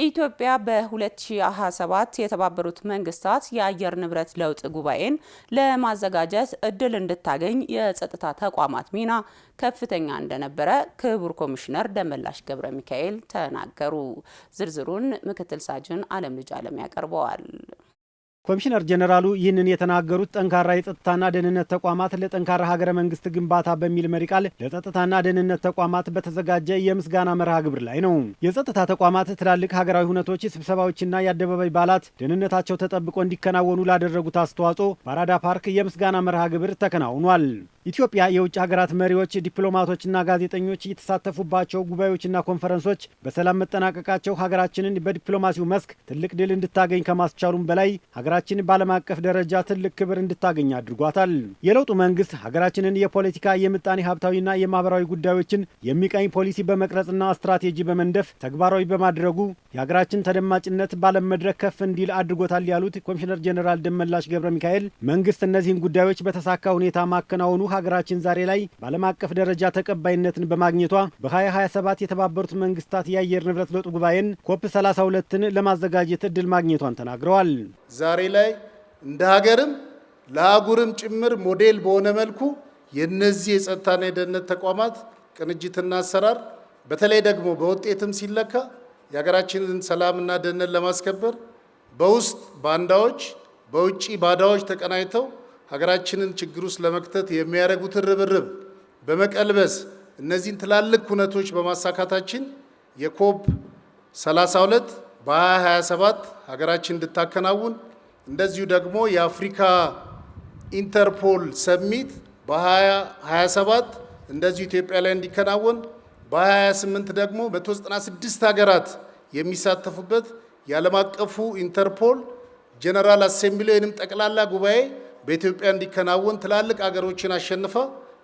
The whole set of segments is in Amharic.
ኢትዮጵያ በ2027 የተባበሩት መንግስታት የአየር ንብረት ለውጥ ጉባኤን ለማዘጋጀት እድል እንድታገኝ የጸጥታ ተቋማት ሚና ከፍተኛ እንደነበረ ክቡር ኮሚሽነር ደመላሽ ገብረ ሚካኤል ተናገሩ። ዝርዝሩን ምክትል ሳጅን አለም ልጅ አለም ያቀርበዋል። ኮሚሽነር ጀነራሉ ይህንን የተናገሩት ጠንካራ የጸጥታና ደህንነት ተቋማት ለጠንካራ ሀገረ መንግስት ግንባታ በሚል መሪ ቃል ለጸጥታና ደህንነት ተቋማት በተዘጋጀ የምስጋና መርሃ ግብር ላይ ነው። የጸጥታ ተቋማት ትላልቅ ሀገራዊ ሁነቶች፣ ስብሰባዎችና የአደባባይ በዓላት ደህንነታቸው ተጠብቆ እንዲከናወኑ ላደረጉት አስተዋጽኦ በአራዳ ፓርክ የምስጋና መርሃ ግብር ተከናውኗል። ኢትዮጵያ የውጭ ሀገራት መሪዎች፣ ዲፕሎማቶችና ጋዜጠኞች የተሳተፉባቸው ጉባኤዎችና ኮንፈረንሶች በሰላም መጠናቀቃቸው ሀገራችንን በዲፕሎማሲው መስክ ትልቅ ድል እንድታገኝ ከማስቻሉም በላይ ሀገራችን በዓለም አቀፍ ደረጃ ትልቅ ክብር እንድታገኝ አድርጓታል። የለውጡ መንግስት ሀገራችንን የፖለቲካ የምጣኔ ሀብታዊና የማህበራዊ ጉዳዮችን የሚቃኝ ፖሊሲ በመቅረጽና ስትራቴጂ በመንደፍ ተግባራዊ በማድረጉ የሀገራችን ተደማጭነት በዓለም መድረክ ከፍ እንዲል አድርጎታል ያሉት ኮሚሽነር ጀነራል ደመላሽ ገብረ ሚካኤል መንግስት እነዚህን ጉዳዮች በተሳካ ሁኔታ ማከናወኑ ሀገራችን ዛሬ ላይ በዓለም አቀፍ ደረጃ ተቀባይነትን በማግኘቷ በ2027 የተባበሩት መንግስታት የአየር ንብረት ለውጥ ጉባኤን ኮፕ32ን ለማዘጋጀት እድል ማግኘቷን ተናግረዋል። ዛሬ ላይ እንደ ሀገርም ለአህጉርም ጭምር ሞዴል በሆነ መልኩ የነዚህ የጸጥታና የደህንነት ተቋማት ቅንጅትና አሰራር በተለይ ደግሞ በውጤትም ሲለካ የሀገራችንን ሰላምና ደህንነት ለማስከበር በውስጥ ባንዳዎች በውጪ ባዳዎች ተቀናይተው ሀገራችንን ችግር ውስጥ ለመክተት የሚያደርጉትን ርብርብ በመቀልበስ እነዚህን ትላልቅ ኩነቶች በማሳካታችን የኮፕ 32 በ2027 ሀገራችን እንድታከናውን እንደዚሁ ደግሞ የአፍሪካ ኢንተርፖል ሰሚት በ2027 እንደዚሁ ኢትዮጵያ ላይ እንዲከናወን በ2028 ደግሞ 196 ሀገራት የሚሳተፉበት የዓለም አቀፉ ኢንተርፖል ጀነራል አሴምብሊ ወይንም ጠቅላላ ጉባኤ በኢትዮጵያ እንዲከናወን ትላልቅ ሀገሮችን አሸንፋ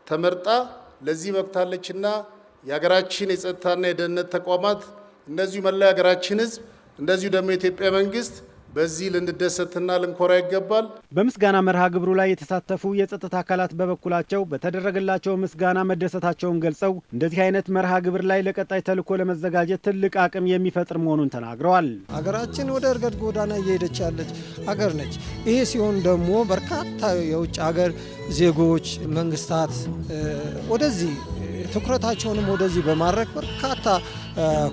ተመርጣ ለዚህ በቅታለችና የሀገራችን የጸጥታና የደህንነት ተቋማት እንደዚሁ መላ የሀገራችን ሕዝብ እንደዚሁ ደግሞ የኢትዮጵያ መንግስት በዚህ ልንደሰትና ልንኮራ ይገባል። በምስጋና መርሃ ግብሩ ላይ የተሳተፉ የጸጥታ አካላት በበኩላቸው በተደረገላቸው ምስጋና መደሰታቸውን ገልጸው እንደዚህ አይነት መርሃ ግብር ላይ ለቀጣይ ተልዕኮ ለመዘጋጀት ትልቅ አቅም የሚፈጥር መሆኑን ተናግረዋል። ሀገራችን ወደ እድገት ጎዳና እየሄደች ያለች ሀገር ነች። ይሄ ሲሆን ደግሞ በርካታ የውጭ ሀገር ዜጎች፣ መንግስታት ወደዚህ ትኩረታቸውንም ወደዚህ በማድረግ በርካታ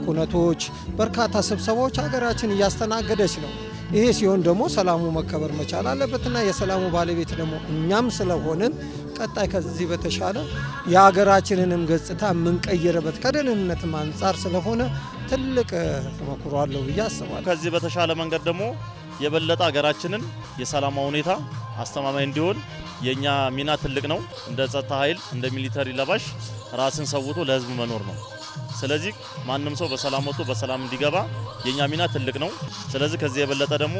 ኩነቶች፣ በርካታ ስብሰባዎች ሀገራችን እያስተናገደች ነው። ይሄ ሲሆን ደግሞ ሰላሙ መከበር መቻል አለበትና የሰላሙ ባለቤት ደግሞ እኛም ስለሆንን ቀጣይ ከዚህ በተሻለ የሀገራችንንም ገጽታ የምንቀይርበት ከደህንነትም አንጻር ስለሆነ ትልቅ ተሞክሮ አለው ብዬ አስባለሁ። ከዚህ በተሻለ መንገድ ደግሞ የበለጠ ሀገራችንን የሰላም ሁኔታ አስተማማኝ እንዲሆን የኛ ሚና ትልቅ ነው። እንደ ጸጥታ ኃይል እንደ ሚሊተሪ ለባሽ ራስን ሰውቶ ለህዝብ መኖር ነው። ስለዚህ ማንም ሰው በሰላም ወጥቶ በሰላም እንዲገባ የኛ ሚና ትልቅ ነው። ስለዚህ ከዚህ የበለጠ ደግሞ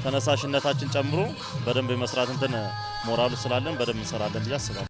ተነሳሽነታችን ጨምሮ በደንብ የመስራት ሞራሉ ስላለን በደንብ እንሰራለን ብዬ አስባለሁ።